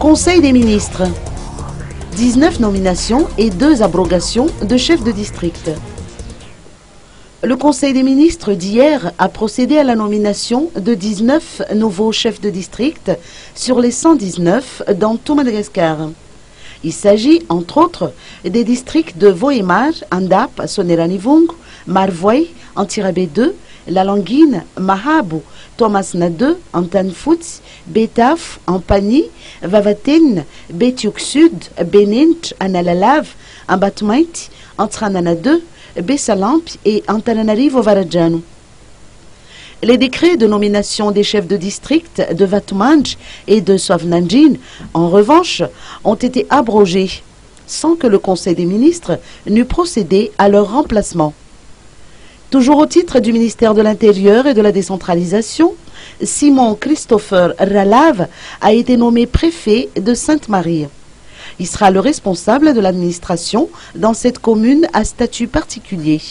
Conseil des ministres. 19 nominations et 2 abrogations de chefs de district. Le Conseil des ministres d'hier a procédé à la nomination de 19 nouveaux chefs de district sur les 119 dans tout Madagascar. Il s'agit, entre autres, des districts de Voemar, Andap, Soneranivung, Marvoy, Antirabé 2, La Languine, Mahabu, Thomas Nade, Antanfout, Betaf, Ampani, Vavaten, Betiuk Sud, Benint, Analalav, Ambatmait, Antranana 2, Bessalamp et Antananarivo Varajanu. Les décrets de nomination des chefs de district de Vatmanj et de Sovnanjin, en revanche, ont été abrogés, sans que le Conseil des ministres n'eût procédé à leur remplacement. Toujours au titre du ministère de l'Intérieur et de la décentralisation, Simon Christopher Ralav a été nommé préfet de Sainte-Marie. Il sera le responsable de l'administration dans cette commune à statut particulier.